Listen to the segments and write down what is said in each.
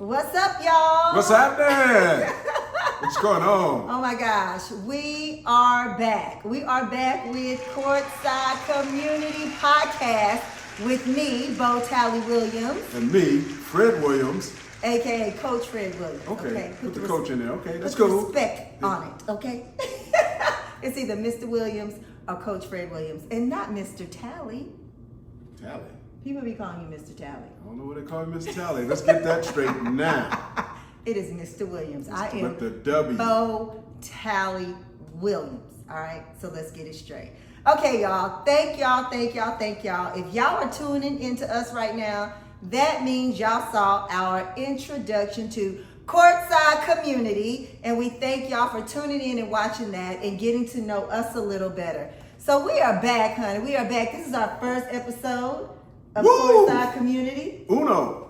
What's up, y'all? What's happening? What's going on? Oh my gosh, we are back. We are back with Courtside Community Podcast with me, Bo Talley-Williams. And me, Fred Williams. AKA Coach Fred Williams. Okay, put the coach in there. Okay, that's put cool. Respect on it, okay? It's either Mr. Williams or Coach Fred Williams, and not Mr. Talley. Talley. People be calling you Mr. Talley. I don't know what they call me, Mr. Talley. Let's get that straight now. It is Mr. Williams. I am with the W. Bo Talley-Williams. All right, so let's get it straight. Okay, y'all. Thank y'all. If y'all are tuning into us right now, that means y'all saw our introduction to Courtside Community, and we thank y'all for tuning in and watching that and getting to know us a little better. So we are back, honey. We are back. This is our first episode of Courtside Community. Uno.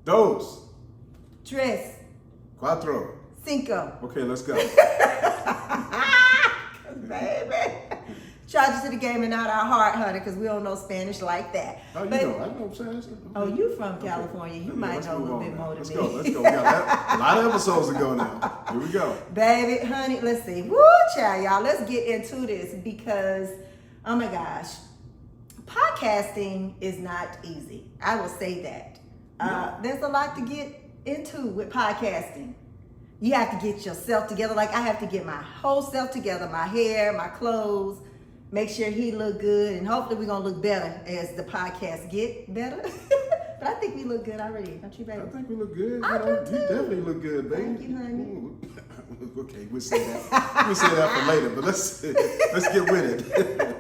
Dos. Tres. Cuatro. Cinco. Okay, let's go. Baby. Charge it to the game and not our heart, honey, because we don't know Spanish like that. Oh, you know. I know Spanish. Okay. Oh, you from California. You might know a little bit more than me. Let's go. We got a lot of episodes to go now. Here we go. Baby, honey, let's see. Woo, child, y'all. Let's get into this because, oh my gosh, podcasting is not easy. I will say that. No. There's a lot to get into with podcasting. You have to get yourself together. Like I have to get my whole self together, my hair, my clothes, make sure he look good, and hopefully we're going to look better as the podcast get better. But I think we look good already, don't you, baby? I think we look good. I do You too. definitely look good, baby. Thank you, honey. Ooh. Okay, we'll say that. We'll say that for later, but let's get with it.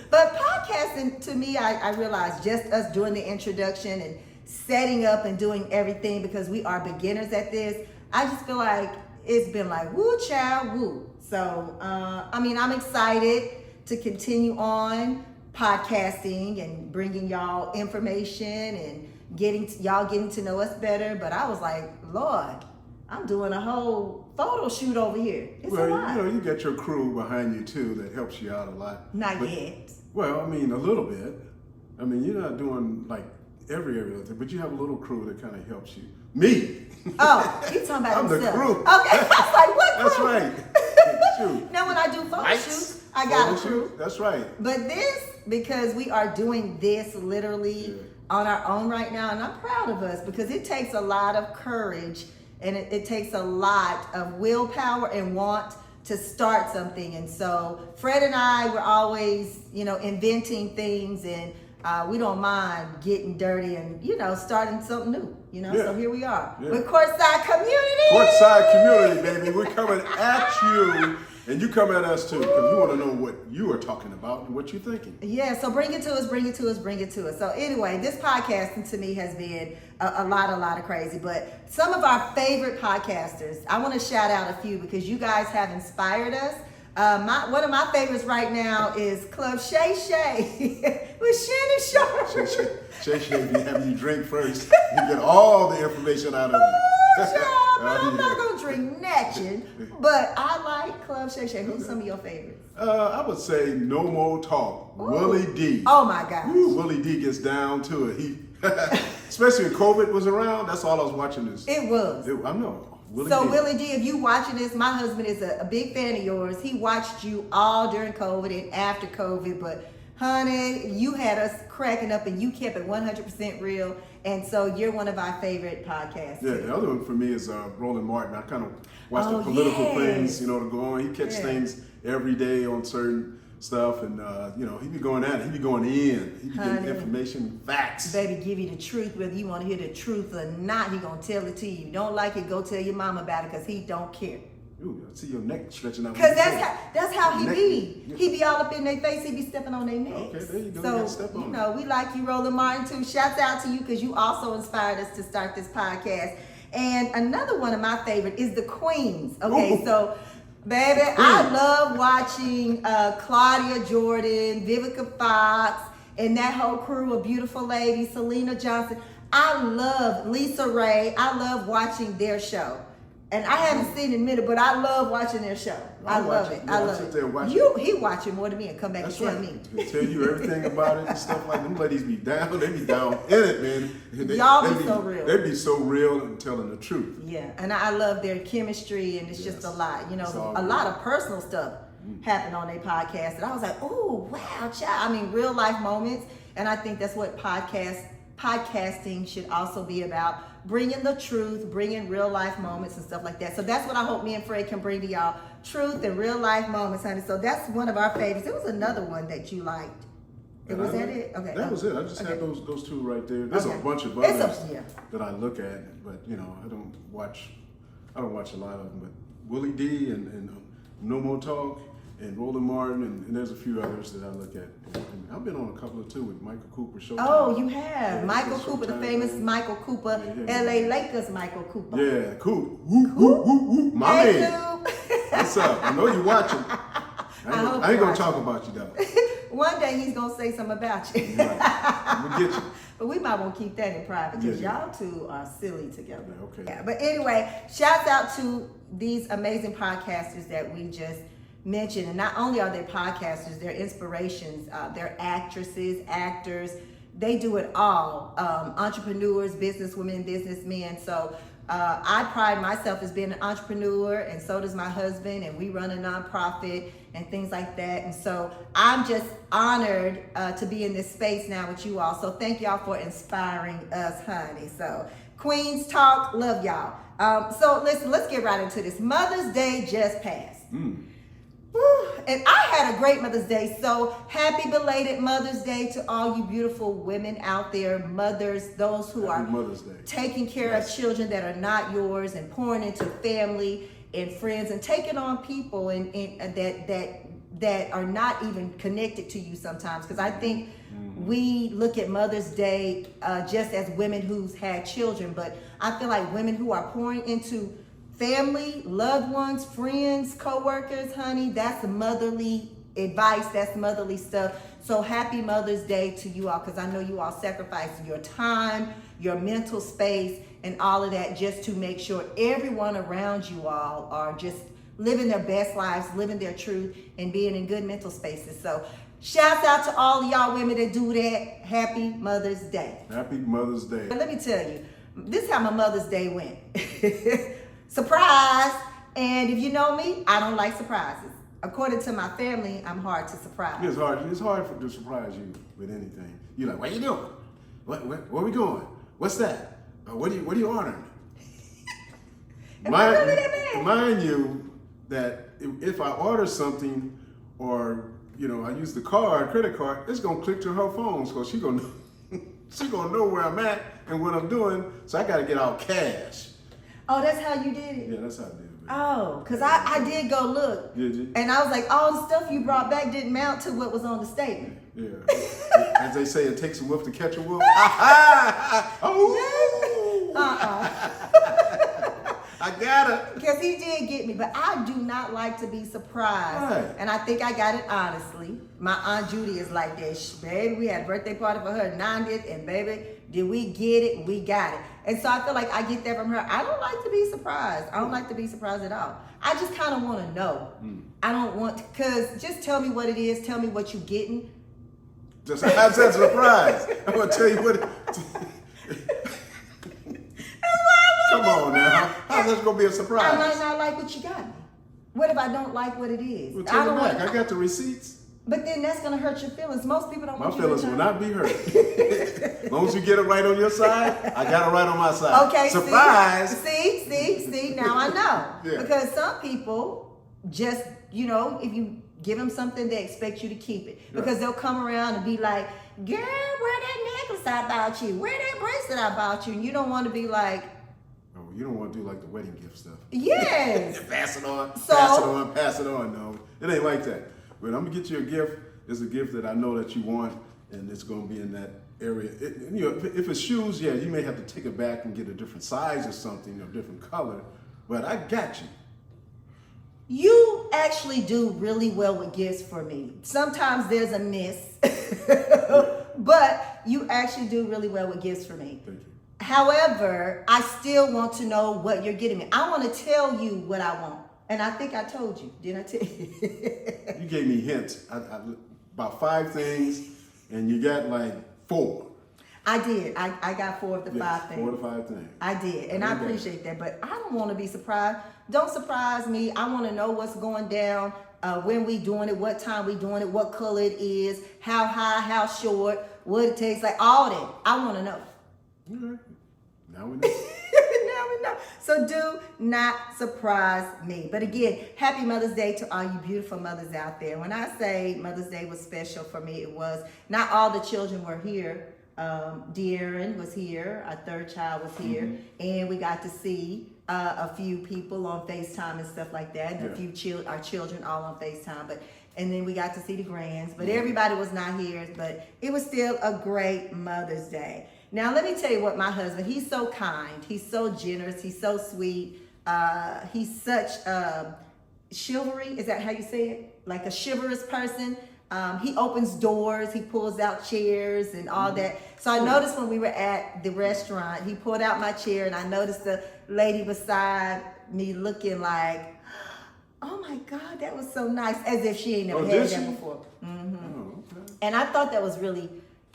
But podcasting, to me, I realized just us doing the introduction and setting up and doing everything because we are beginners at this, I just feel like it's been like, woo, child, woo. So, I'm excited to continue on podcasting and bringing y'all information and y'all getting to know us better. But I was like, Lord, I'm doing a whole photo shoot over here. It's a lot. You got your crew behind you too that helps you out a lot. Not yet. Well, a little bit. You're not doing like every area, but you have a little crew that kind of helps you. Me. Oh, he's talking about I'm himself. the crew. Okay, I was like, what crew? That's right. Shoot. Now when I do photo Lights. shoots, I got a crew. That's right. But this, because we are doing this literally on our own right now, and I'm proud of us because it takes a lot of courage and it takes a lot of willpower and want to start something. And so Fred and I were always, inventing things, and we don't mind getting dirty and, starting something new, Yeah. So here we are with Yeah. Courtside Community. Courtside Community, baby. We're coming at you, and you come at us too, because we want to know what you are talking about and what you're thinking. Yeah, so bring it to us. So anyway, this podcasting to me has been a lot of crazy. But some of our favorite podcasters, I want to shout out a few because you guys have inspired us. One of my favorites right now is Club Shay Shay with Shannon Sharp. Shay be having you drink first. You get all the information out of you. I'm not going to drink nothing, but I like Club Shay Shay. Who's some of your favorites? I would say No More Talk. Ooh. Willie D. Oh my gosh. Ooh, Willie D gets down to it. He, especially when COVID was around, that's all I was watching this. It was. I know. Willie D, if you watching this, my husband is a big fan of yours. He watched you all during COVID and after COVID, but honey, you had us cracking up and you kept it 100% real. And so you're one of our favorite podcasts. Yeah, the other one for me is Roland Martin. I kind of watch the political things, to go on. He catches things every day on certain stuff, and he be going at it. He be going in. He be getting information, facts. Baby, give you the truth, whether you want to hear the truth or not. He gonna tell it to you. You don't like it, go tell your mama about it, because he don't care. Ooh, I see your neck stretching out. Because that's how he be. He be all up in their face. He be stepping on their necks. Okay, there you go. So, you step on we like you, Roland Martin, too. Shouts out to you because you also inspired us to start this podcast. And another one of my favorite is the Queens. Okay, so, baby, I love watching Claudia Jordan, Vivica Fox, and that whole crew of beautiful ladies, Selena Johnson. I love Lisa Ray. I love watching their show. And I haven't seen it in a minute, but I love watching their show. I love it. I love it. He watch it more than me and come back and tell me. He'll tell you everything about it and stuff like that. Them ladies be down. They be down in it, man. Y'all be so real. They be so real and telling the truth. Yeah, and I love their chemistry, and it's just a lot. You know, a lot of personal stuff happened on their podcast, and I was like, oh, wow, child. I mean, real life moments, and I think that's what podcasting should also be about. Bringing the truth, bringing real life moments and stuff like that. So that's what I hope me and Fred can bring to y'all. Truth and real life moments, honey. So that's one of our favorites. There was another one that you liked. Was that it? Okay. That was it. I just had those two right there. There's a bunch of others that I look at, but you know, I don't watch a lot of them. But Willie D and No More Talk and Roland Martin, and there's a few others that I look at. And I've been on a couple of too with Michael Cooper. Showtime. Oh, you have. Michael Cooper, the famous Michael Cooper, LA Lakers Michael Cooper. Yeah, cool. Woo. My man. What's up? I know you're watching. I ain't gonna talk about you though. One day he's gonna say something about you. Right. I'm gonna get you. But we might want to keep that in private because y'all two are silly together. Yeah, okay. Yeah, but anyway, shouts out to these amazing podcasters that we just mentioned. And not only are they podcasters, they're inspirations. They're actresses, actors. They do it all. Entrepreneurs, businesswomen, businessmen. So I pride myself as being an entrepreneur, and so does my husband, and we run a nonprofit and things like that. And so I'm just honored to be in this space now with you all. So thank y'all for inspiring us, honey. So Queens Talk, love y'all. So listen, let's get right into this. Mother's Day just passed. And I had a great Mother's Day, so happy belated Mother's Day to all you beautiful women out there, mothers, those who are taking care of children that are not yours and pouring into family and friends and taking on people and that are not even connected to you sometimes. Because I think we look at Mother's Day just as women who's had children, but I feel like women who are pouring into family, loved ones, friends, co-workers, honey, that's motherly advice, that's motherly stuff. So happy Mother's Day to you all, because I know you all sacrificing your time, your mental space, and all of that just to make sure everyone around you all are just living their best lives, living their truth, and being in good mental spaces. So shouts out to all of y'all women that do that. Happy Mother's Day. Happy Mother's Day. But let me tell you, this is how my Mother's Day went. Surprise! And if you know me, I don't like surprises. According to my family, I'm hard to surprise. It's hard to surprise you with anything. You're like, what you doing? Where we going? What's that? What are you ordering? Mind you that if I order something, or I use the credit card, it's gonna click to her phone, so she gonna know where I'm at and what I'm doing. So I gotta get out cash. Oh, that's how you did it? Yeah, that's how I did it. Oh, because I did go look. Did you? And I was like, all the stuff you brought back didn't mount to what was on the statement. Yeah. As they say, it takes a wolf to catch a wolf. I got it. Because he did get me, but I do not like to be surprised. Right. And I think I got it honestly. My Aunt Judy is like that. Baby, we had a birthday party for her 90th, and baby, did we get it? We got it. And so I feel like I get that from her. I don't like to be surprised. I don't like to be surprised at all. I just kind of want to know. I don't want, because just tell me what it is. Tell me what you're getting. Just that's a surprise. I'm going to tell you what. Come on now. How's that going to be a surprise? I might not like what you got me. What if I don't like what it is? Well, tell me back. I got the receipts. But then that's going to hurt your feelings. Most people don't want you to. My feelings will not be hurt. As long as you get it right on your side, I got it right on my side. Okay. Surprise. See. Now I know. Yeah. Because some people just, if you give them something, they expect you to keep it. Because they'll come around and be like, girl, where that necklace I bought you? Where that bracelet I bought you? And you don't want to be like, you don't want to do like the wedding gift stuff. Yes. Pass it on. No, it ain't like that. But I'm going to get you a gift. It's a gift that I know that you want, and it's going to be in that area. If it's shoes, yeah, you may have to take it back and get a different size or something, or a different color. But I got you. You actually do really well with gifts for me. Sometimes there's a miss, but you actually do really well with gifts for me. Thank you. However, I still want to know what you're getting me. I want to tell you what I want. And I think I told you. Didn't I tell you? You gave me hints. About 5 things, and you got like 4. I did. I got 4 of the 5 things. 4 to 5 things. I did. And I appreciate that. But I don't want to be surprised. Don't surprise me. I want to know what's going down, when we doing it, what time we doing it, what color it is, how high, how short, what it tastes like, all that. I want to know. All right. Now we know. Now we know. So do not surprise me. But again, happy Mother's Day to all you beautiful mothers out there. When I say Mother's Day was special for me, it was not all the children were here. De'Aaron was here, our 3rd child was here, and we got to see a few people on FaceTime and stuff like that, and a few our children all on FaceTime. And then we got to see the grands, but everybody was not here. But it was still a great Mother's Day. Now, let me tell you what my husband, he's so kind. He's so generous. He's so sweet. He's such chivalry. Is that how you say it? Like a chivalrous person. He opens doors. He pulls out chairs and all that. So I noticed when we were at the restaurant, he pulled out my chair, and I noticed the lady beside me looking like, oh my God, that was so nice. As if she ain't never had that before. Oh, okay. And I thought that was really,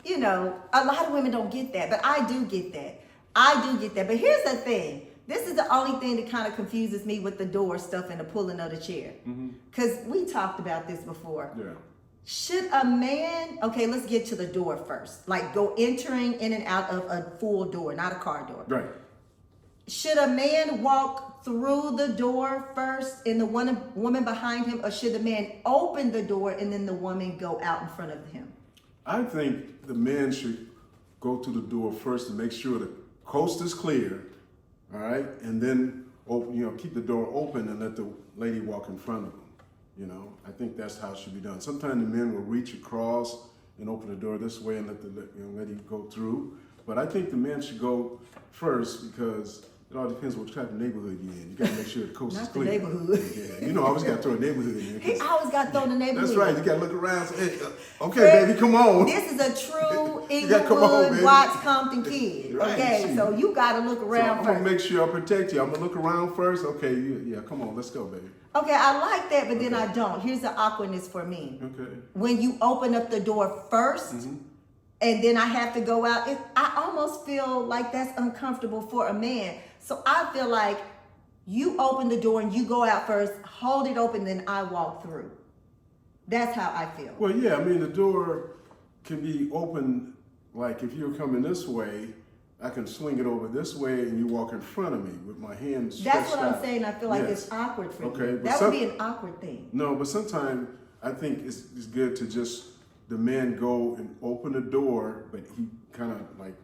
a lot of women don't get that, but I do get that. I do get that. But here's the thing. This is the only thing that kind of confuses me with the door stuff and the pulling of the chair. Because we talked about this before. Yeah. Should a man, okay, let's get to the door first. Like go entering in and out of a full door, not a car door. Right. Should a man walk through the door first and the woman behind him, or should the man open the door and then the woman go out in front of him? I think the man should go to the door first to make sure the coast is clear, all right, and then open, keep the door open and let the lady walk in front of him. I think that's how it should be done. Sometimes the men will reach across and open the door this way and let the young lady go through. But I think the men should go first because it all depends what type of neighborhood you're in. You got to make sure the coast is clear. Not the neighborhood. Yeah, I always got to throw a neighborhood in there. He always got to throw the neighborhood. That's right. You got to look around and say, hey, okay, baby, come on. This is a true Inglewood, Watts, Compton kid. Right, okay, so you got to look around I'm first. going to make sure I protect you. I'm going to look around first. Okay, come on, let's go, baby. Okay, I like that, but then I don't. Here's the awkwardness for me. Okay. When you open up the door first, and then I have to go out, I almost feel like that's uncomfortable for a man. So I feel like you open the door and you go out first, hold it open, then I walk through. That's how I feel. Well, yeah, I mean, the door can be open, like if you're coming this way, I can swing it over this way and you walk in front of me with my hands stretched That's what I'm out. saying. I feel like it's awkward for you. That would be an awkward thing. No, but sometimes I think it's good to just the man go and open the door, but he kind of like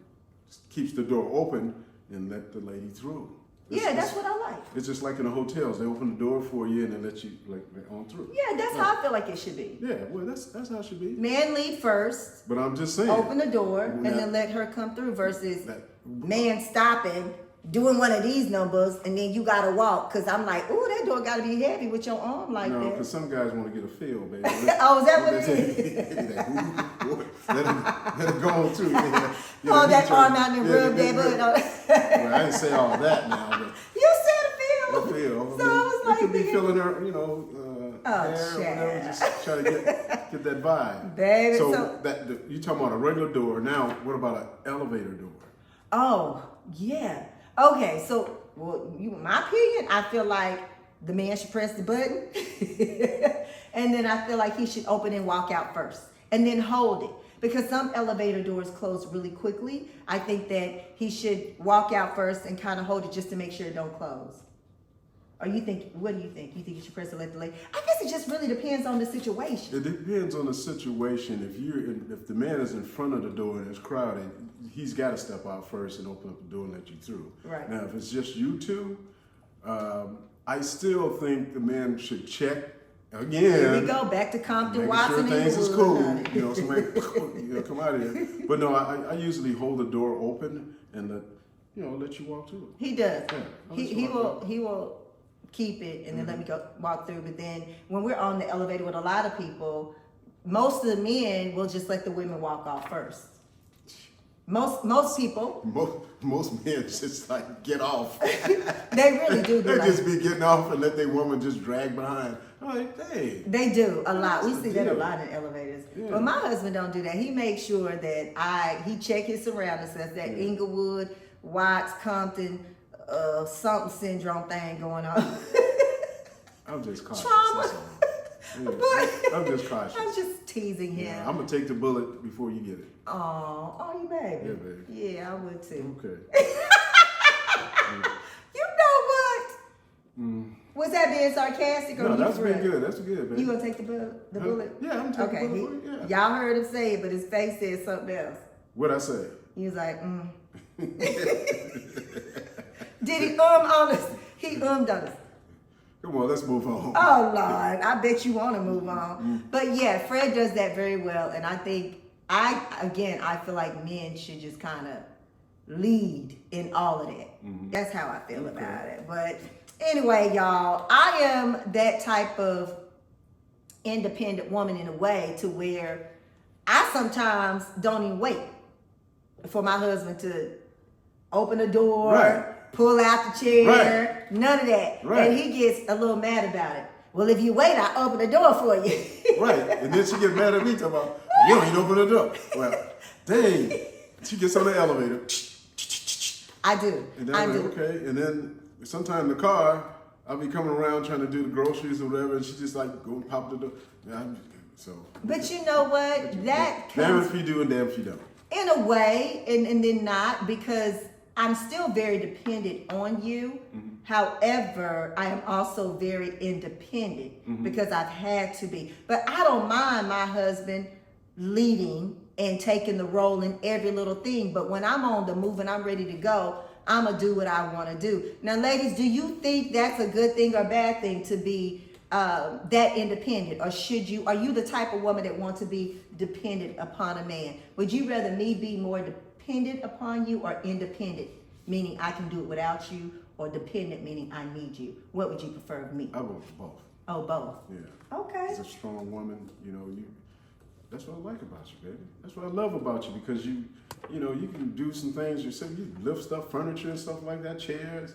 keeps the door open and let the lady through. That's what I like. It's just like in the hotels. They open the door for you and they let you like on through. Yeah, that's how I feel like it should be. Yeah, well, that's how it should be. Man lead first. But I'm just saying. Open the door and then let her come through versus man stopping, doing one of these numbers, and then you got to walk. Because I'm like, ooh, that door got to be heavy with your arm like that. No, because some guys want to get a feel, baby. Oh, is that what it is? Let it go on through. That arm out and rub that butt. Well, I didn't say all that now, but You said a feel. feel. So I was like, you could be feeling her, hair or whatever, just try to get that vibe. Baby, so you talking about a regular door. Now, what about an elevator door? Oh, yeah. Okay, so, my opinion, I feel like the man should press the button. And then I feel like he should open and walk out first. And then hold it. Because some elevator doors close really quickly. I think that he should walk out first and kind of hold it just to make sure it don't close. Or what do you think? You think you should press it, let the lady? I guess it just really depends on the situation. It depends on the situation. If the man is in front of the door and it's crowded, he's got to step out first and open up the door and let you through. Right. Now, if it's just you two, I still think the man should check again. Here we go, back to Compton, Watson, sure things is cool. Somebody come out of here. But no, I usually hold the door open and let you walk through. He does. Yeah, he will keep it and then let me walk through. But then when we're on the elevator with a lot of people, most of the men will just let the women walk off first. Most people. Most men just like get off. They really do. They just be getting off and let their woman just drag behind. I'm like, hey. They do a lot. We see that a deal? lot in elevators. Yeah. But my husband don't do that. He makes sure that he check his surroundings. That's that Inglewood, Watts, Compton, something syndrome thing going on. I'm just cautious. Trauma. That's all. Yeah, But I'm just cautious. I'm just teasing him. Yeah, I'm gonna take the bullet before you get it. Oh, you baby. Yeah, baby. Yeah, I would too. Okay. You know what? Was that being sarcastic or No, you that's for been real? good. That's good, baby. You gonna take the bullet? Yeah, I'm gonna take Okay. the bullet. Yeah. Y'all heard him say it, but his face said something else. What'd I say? He was like, Did he on us? He on us. Come on, let's move on. Oh Lord, I bet you want to move on. But yeah, Fred does that very well, and I think I feel like men should just kind of lead in all of that. That's how I feel about it. But anyway, y'all, I am that type of independent woman in a way to where I sometimes don't even wait for my husband to open the door. Right. Pull out the chair, Right. none of that. Right. And he gets a little mad about it. Well, if you wait, I open the door for you. Right. And then she get mad at me talking about, you don't even open the door. Well, dang. She gets on the elevator. I do. And then I I'm do. like, okay. And then sometime in the car, I'll be coming around trying to do the groceries or whatever, and she just like go and pop the door. Yeah, so. But you know what? That Damn comes if you do and damn if you don't. in a way, and then not, because I'm still very dependent on you. However, I am also very independent because I've had to be. But I don't mind my husband leading and taking the role in every little thing. But when I'm on the move and I'm ready to go, I'm going to do what I want to do. Now, ladies, do you think that's a good thing or bad thing to be that independent? Or are you the type of woman that wants to be dependent upon a man? Would you rather me be more dependent upon you or independent, meaning I can do it without you, or dependent, meaning I need you? What would you prefer of me? I vote for both. Oh, both. Yeah. Okay. As a strong woman, that's what I like about you, baby. That's what I love about you, because you can do some things yourself. You lift stuff, furniture and stuff like that, chairs.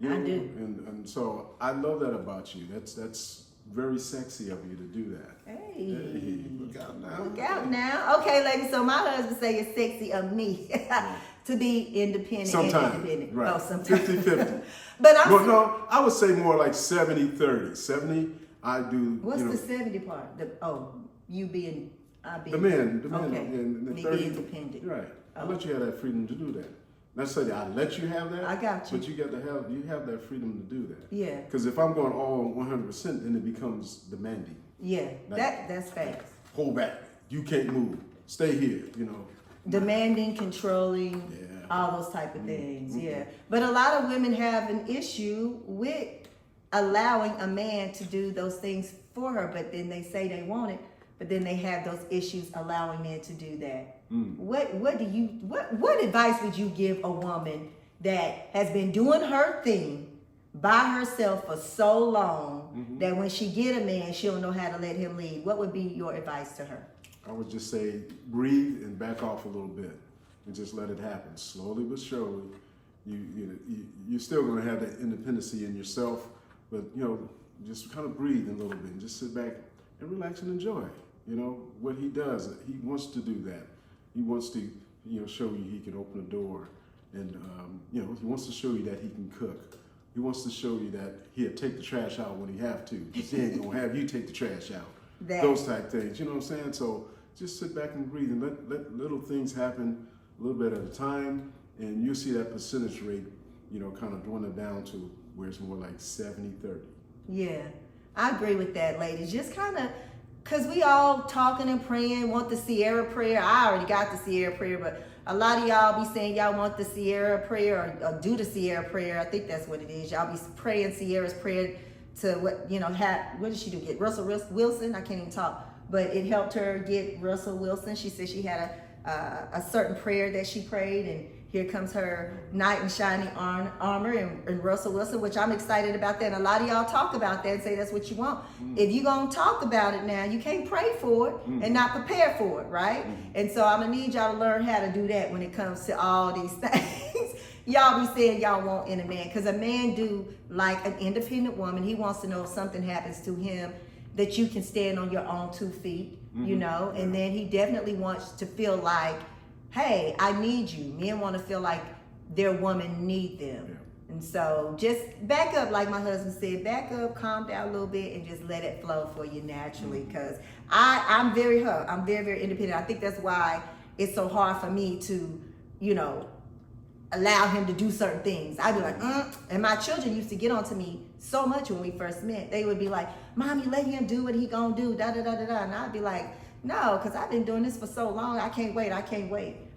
I do. And so I love that about you. That's very sexy of you to do that. Hey. Look out now. Look out now. Okay, ladies, so my husband say it's sexy of me to be independent Sometimes, and independent. right. Oh, sometimes. 50-50. But I'm Well, no, I would say more like 70-30. 70, I do. What's the 70 part? You being, I being. The man, Okay. and the Me 30. being independent. Right. I Oh. let you have that freedom to do that. Not say that I let you have that. I got you. But you have that freedom to do that. Yeah. Because if I'm going all 100%, then it becomes demanding. Yeah, Like- that's facts. Hold back. You can't move. Stay here. Demanding, controlling, Yeah. all those type of things. Yeah. But a lot of women have an issue with allowing a man to do those things for her, but then they say they want it, but then they have those issues allowing men to do that. What advice would you give a woman that has been doing her thing by herself for so long that when she get a man, she don't know how to let him lead? What would be your advice to her? I would just say breathe and back off a little bit and just let it happen slowly but surely. You're still going to have that independency in yourself, but just kind of breathe a little bit and just sit back and relax and enjoy. What he does. He wants to do that. He wants to show you he can open a door, and he wants to show you that he can cook. He wants to show you that he'll take the trash out when he have to, because he ain't gonna have you take the trash out. Those type things, you know what I'm saying? So just sit back and breathe and let little things happen a little bit at a time, and you'll see that percentage rate, kind of dwindle down to where it's more like 70-30. Yeah, I agree with that, ladies. Just kind of, because we all talking and praying, want the Sierra prayer. I already got the Sierra prayer, but a lot of y'all be saying y'all want the Sierra prayer or do the Sierra prayer. I think that's what it is. Y'all be praying Sierra's prayer to what did she do? Get Russell Wilson? I can't even talk. But it helped her get Russell Wilson. She said she had a certain prayer that she prayed, and here comes her knight in shiny armor and Russell Wilson, which I'm excited about that. And a lot of y'all talk about that and say that's what you want. If you're going to talk about it now, you can't pray for it and not prepare for it, right? And so I'm going to need y'all to learn how to do that when it comes to all these things. Y'all be saying y'all want in a man, because a man do like an independent woman. He wants to know if something happens to him that you can stand on your own 2 feet, you know, and then he definitely wants to feel like, hey, I need you. Men want to feel like their woman need them. Yeah. And so just back up, like my husband said, back up, calm down a little bit, and just let it flow for you naturally. Because I'm very, very independent. I think that's why it's so hard for me to, you know, allow him to do certain things. I'd be like, and my children used to get onto me so much when we first met. They would be like, Mommy, let him do what he gonna do, da da da da da. And I'd be like, no, because I've been doing this for so long. I can't wait.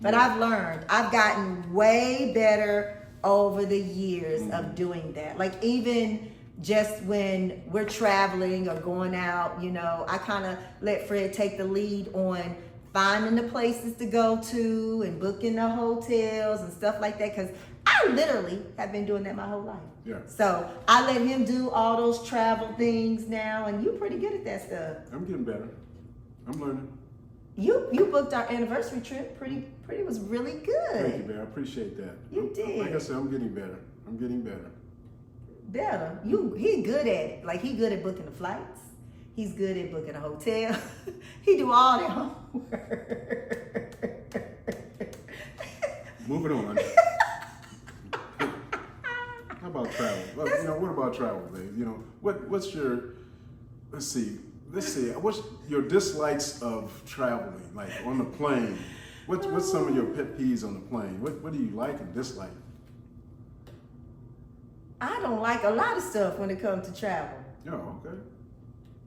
But I've learned. I've gotten way better over the years of doing that. Like even just when we're traveling or going out, you know, I kind of let Fred take the lead on finding the places to go to and booking the hotels and stuff like that. Because I literally have been doing that my whole life. Yeah. So I let him do all those travel things now, and you're pretty good at that stuff. I'm getting better. I'm learning. You booked our anniversary trip. Pretty was really good. Thank you, babe. I appreciate that. You did. Like I said, I'm getting better. Better. He good at it. Like he good at booking the flights. He's good at booking a hotel. He do all that homework. Moving on. How about travel? Well, you know, what about travel, babe? You know, what's your? Let's see. What's your dislikes of traveling, like on the plane? What's some of your pet peeves on the plane? What do you like and dislike? I don't like a lot of stuff when it comes to travel. Oh, okay.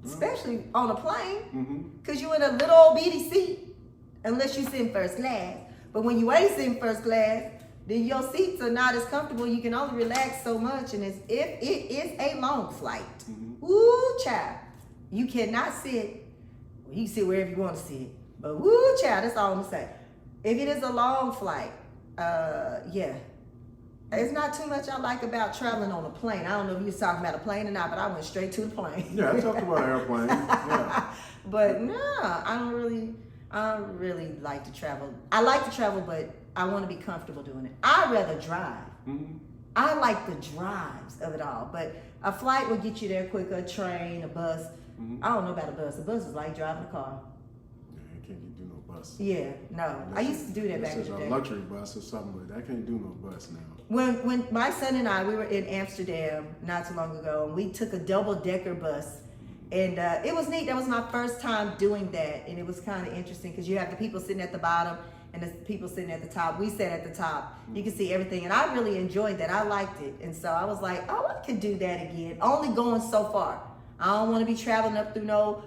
Especially on a plane, because you're in a little old bitty seat, unless you sit in first class. But when you ain't sitting first class, then your seats are not as comfortable. You can only relax so much, and if it is a long flight, ooh, child. You cannot sit, well, you can sit wherever you want to sit, but woo, child, that's all I'm gonna say. If it is a long flight, yeah. It's not too much I like about traveling on a plane. I don't know if you was talking about a plane or not, but I went straight to the plane. Yeah, I talked about an airplane, yeah. But no, I don't really like to travel. I like to travel, but I want to be comfortable doing it. I'd rather drive. I like the drives of it all, but a flight will get you there quicker, a train, a bus. I don't know about a bus. A bus is like driving a car. Yeah, you can't do no bus. Yeah, no. I used to do that back in the day. A luxury bus or something like that. I can't do no bus now. When my son and I, we were in Amsterdam not too long ago, and we took a double-decker bus, and it was neat. That was my first time doing that, and it was kind of interesting because you have the people sitting at the bottom and the people sitting at the top. We sat at the top. You can see everything, and I really enjoyed that. I liked it, and so I was like, oh, I could do that again. Only going so far. I don't want to be traveling up through no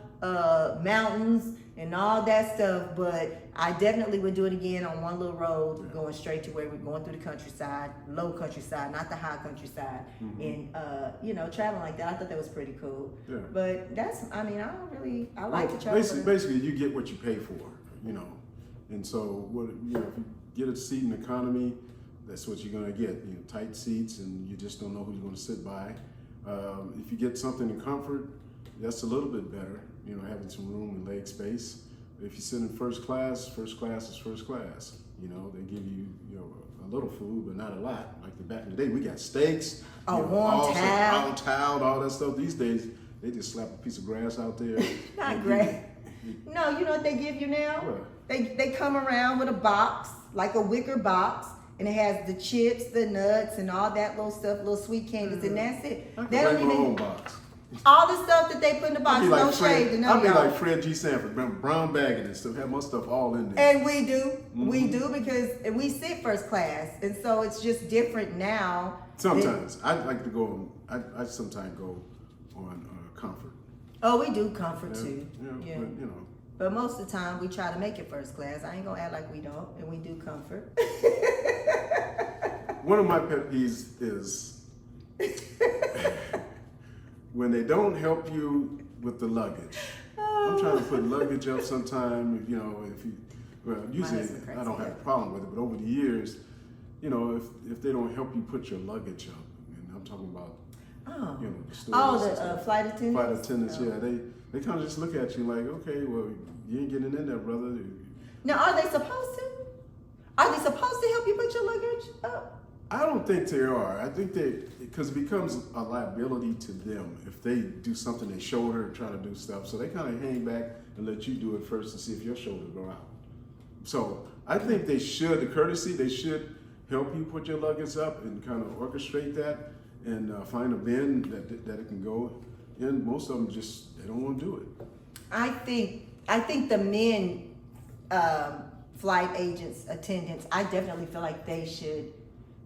mountains and all that stuff, but I definitely would do it again on one little road, going straight to where we're going through the countryside, low countryside, not the high countryside, and you know, traveling like that. I thought that was pretty cool. Yeah. But I like to travel. Basically, you get what you pay for, you know, and so if you get a seat in economy, that's what you're gonna get. You know, tight seats, and you just don't know who you're gonna sit by. If you get something in comfort, that's a little bit better, you know, having some room and leg space. If you sit in first class is first class. You know, they give you, a little food, but not a lot. Like back in the day, we got steaks, warm towel, all that stuff. These days, they just slap a piece of grass out there. Not grass. No, you know what they give you now? What? They come around with a box, like a wicker box, and it has the chips, the nuts, and all that little stuff, little sweet candies, and that's it. They don't even own box. All the stuff that they put in the box, no shade to none of y'all. I'll be like Fred G. Sanford, brown bagging and stuff, have my stuff all in there. And we do because we sit first class, and so it's just different now. Sometimes I like to go. I sometimes go on comfort. Oh, we do comfort too. Yeah. But, But most of the time, we try to make it first class. I ain't gonna act like we don't, and we do comfort. One of my pet peeves is when they don't help you with the luggage. I'm trying to put luggage up sometime, usually I don't have a problem with it, but over the years, you know, if they don't help you put your luggage up, and I'm talking about, Oh. you know, the stewardess and The stuff. flight attendants? Flight attendants, Oh. yeah, they kind of just look at you like, okay, well, you ain't getting in there, brother. Now, are they supposed to? Are they supposed to help you put your luggage up? I don't think they are. I think because it becomes a liability to them if they do something they shoulder and try to do stuff. So they kind of hang back and let you do it first to see if your shoulder go out. So I think they should, the courtesy, they should help you put your luggage up and kind of orchestrate that and find a bin that it can go in. Most of them just, they don't want to do it. I think the men, flight agents, attendants, I definitely feel like they should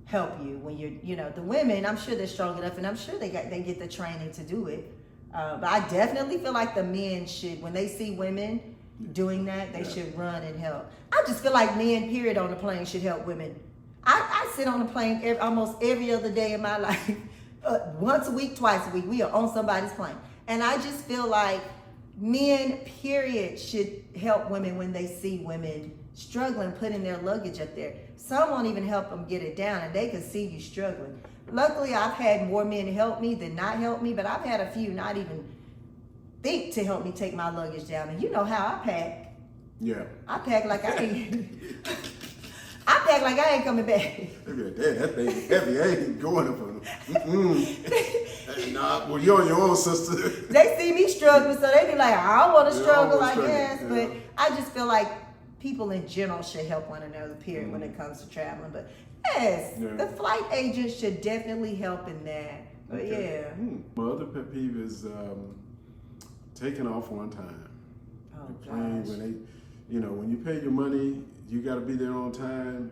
help you when you're, the women, I'm sure they're strong enough and I'm sure they get the training to do it. But I definitely feel like the men should, when they see women doing that, they should run and help. I just feel like men, period, on the plane should help women. I sit on the plane almost every other day in my life, once a week, twice a week. We are on somebody's plane. And I just feel like men, period, should help women when they see women struggling, putting their luggage up there. Some won't even help them get it down, and they can see you struggling. Luckily, I've had more men help me than not help me, but I've had a few not even think to help me take my luggage down. And you know how I pack. Yeah. I pack like I ain't. I pack like I ain't coming back. They be like, "Damn, that thing is heavy. I ain't going up on them." Hey, nah, well, you're on your own, sister. They see me struggling, so they be like, I don't want to Yeah, struggle, I I wanna guess. struggle, But yeah. I just feel like people in general should help one another, period, when it comes to traveling. But yes, Yeah. the flight agents should definitely help in that. But Okay. yeah. My other pet peeve is taking off on time. Oh, The plane, gosh. when you pay your money, you got to be there on time,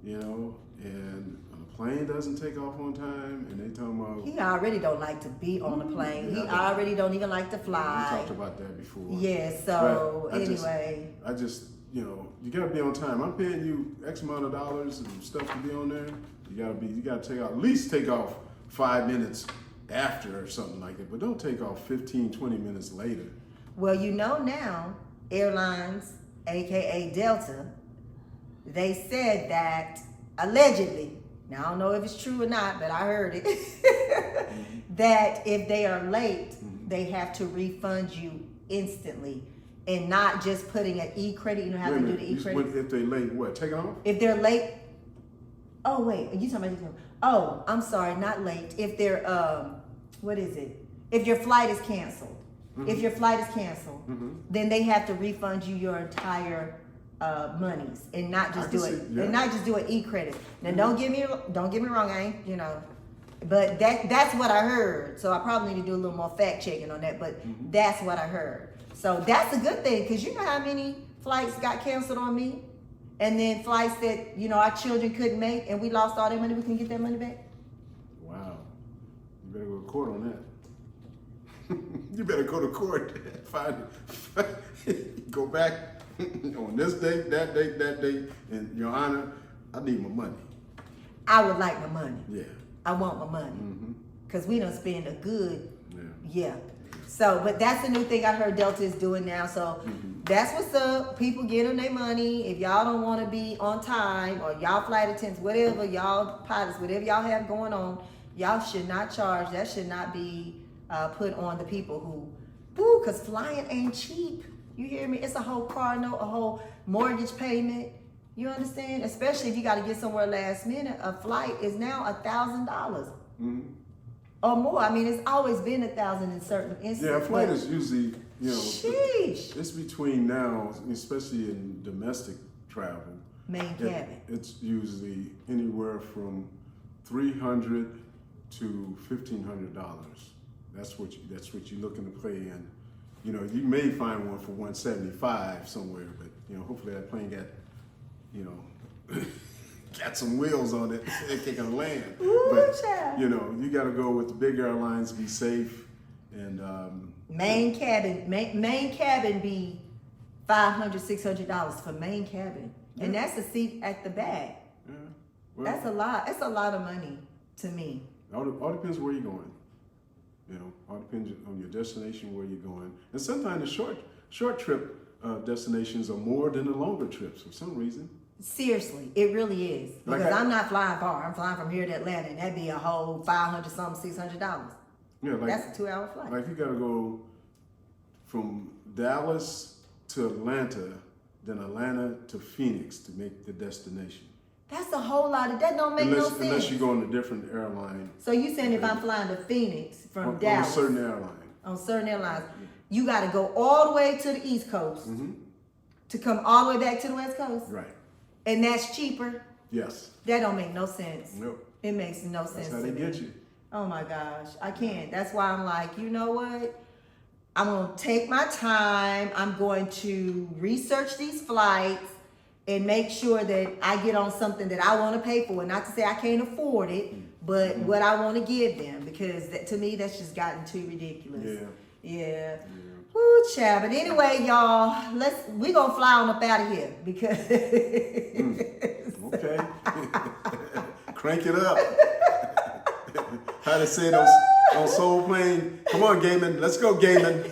and when a plane doesn't take off on time, and they talking about. He already don't like to be on the plane. He Yeah. already don't even like to We fly. talked about that before. Yeah, so But anyway. I just, you got to be on time. I'm paying you X amount of dollars and stuff to be on there. You got to at least take off 5 minutes after or something like that. But don't take off 15, 20 minutes later. Well, now, airlines, aka Delta, they said that allegedly, now I don't know if it's true or not, but I heard it, that if they are late, they have to refund you instantly and not just putting an e-credit. You know how Wait a they do minute, the e-credit? if they late, what, taking off? If they're late, oh wait, you talking about? Oh, I'm sorry, not late. If they're what is it? If your flight is canceled, then they have to refund you your entire monies and not just do it, and not just do an e-credit. Now, don't get me wrong, I ain't, but that's what I heard. So I probably need to do a little more fact checking on that, but that's what I heard. So that's a good thing, because you know how many flights got canceled on me? And then flights that, our children couldn't make, and we lost all that money, we can get that money back? Wow. You better go to court on that. You better go to court. Go back on this date, that date, and Your Honor, I need my money. I would like my money. Yeah. I want my money. Because we done spend a good, Yeah. So, but that's a new thing I heard Delta is doing now. So that's what's up. People get them their money. If y'all don't want to be on time, or y'all flight attendants, whatever, y'all pilots, whatever y'all have going on, y'all should not charge. That should not be put on the people because flying ain't cheap. You hear me? It's a whole car note, a whole mortgage payment. You understand? Especially if you got to get somewhere last minute. A flight is now $1,000 or more. I mean, it's always been $1,000 in certain instances. Yeah, a flight is usually, Sheesh. it's between now, especially in domestic travel. Main cabin. It's usually anywhere from $300 to $1,500. That's what you're looking to pay in. You may find one for $175 somewhere, but hopefully that plane got, got some wheels on it. It can land. Ooh, but child. you got to go with the big airlines, be safe, and Main cabin be $500, $600 for main cabin, and that's a seat at the back. yeah. Well, That's a lot. That's a lot of money to me. all depends where you're going. All depends on your destination, where you're going, and sometimes the short trip destinations are more than the longer trips for some reason. Seriously, it really is. Like Because I'm not flying far. I'm flying from here to Atlanta, and that'd be a whole $500 something, $600. Yeah, like That's a 2-hour flight. like you got to go from Dallas to Atlanta, then Atlanta to Phoenix to make the destination. That's a whole lot of, that don't make no sense. Unless you go on a different airline. So you saying if I'm flying to Phoenix from on Dallas. a certain airline. On certain airlines, you got to go all the way to the East Coast Mm-hmm. to come all the way back to the West Coast. Right. And that's cheaper. Yes. That don't make no sense. Nope. It makes no sense. That's how to they me. get you. Oh my gosh, I can't. That's why I'm like, you know what? I'm going to take my time. I'm going to research these flights and make sure that I get on something that I want to pay for. Not to say I can't afford it, but what I want to give them, because to me, that's just gotten too ridiculous. Yeah. Woo, child. But anyway, y'all, we're going to fly on up out of here because... Okay. Crank it up. How they say it on Soul Plane. Come on, Gaiman. Let's go, Gaiman.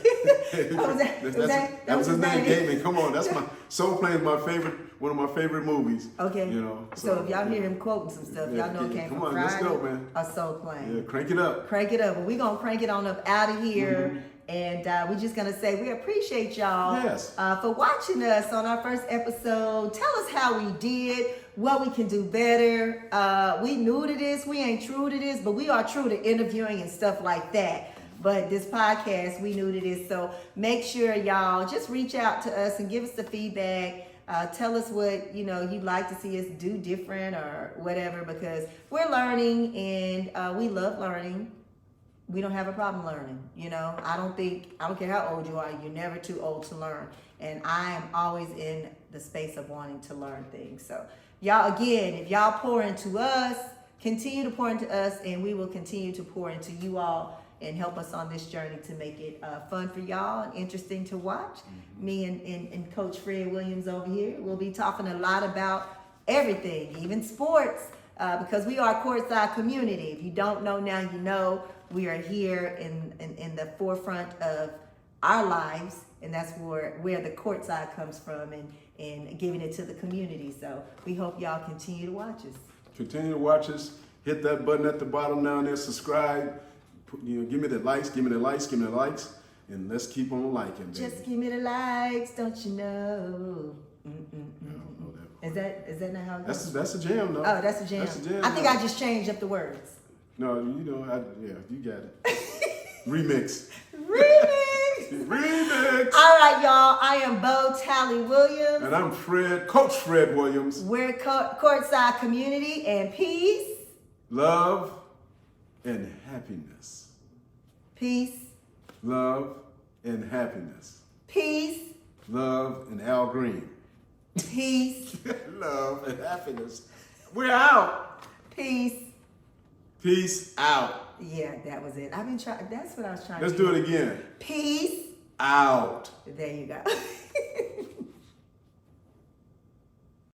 That was his name, Gaiman. Come on. That's my Soul Plane is my favorite, one of my favorite movies. Okay. You know. So if y'all hear him quoting some stuff, y'all know it came from Friday. Let's go, man. Or Soul Plane. Yeah, crank it up. Crank it up. Well, we're going to crank it on up out of here. And we're just going to say we appreciate y'all for watching us on our first episode. Tell us how we did, what we can do better. We new to this. We ain't true to this, but we are true to interviewing and stuff like that. But this podcast, we new to this. So make sure y'all just reach out to us and give us the feedback. Tell us what, you'd like to see us do different or whatever, because we're learning and we love learning. We don't have a problem learning, I don't care how old you are, you're never too old to learn. And I am always in the space of wanting to learn things. So y'all, again, if y'all pour into us, continue to pour into us, and we will continue to pour into you all and help us on this journey to make it fun for y'all and interesting to watch. Me and Coach Fred Williams over here, we'll be talking a lot about everything, even sports, because we are Courtside Community. If you don't know now, you know. We are here in the forefront of our lives, and that's where the courtside comes from, and giving it to the community. So we hope y'all continue to watch us. Continue to watch us. Hit that button at the bottom down there. Subscribe. Give me the likes. Give me the likes. Give me the likes. And let's keep on liking, baby. Just give me the likes, don't you know? I don't know that. Is that not how it goes? That's a jam, though. Oh, that's a jam. That's a jam. I think I just changed up the words. No, you got it. Remix. Remix. All right, y'all. I am Bo Talley-Williams. And I'm Coach Fred Williams. We're Courtside Community, and peace, love, and happiness. Peace, love, and happiness. Peace, love, and Al Green. Peace, love, and happiness. We're out. Peace. Peace out. Yeah, that was it. I've been trying. That's what I was trying Let's to do. Let's do it again. Peace out. There you go.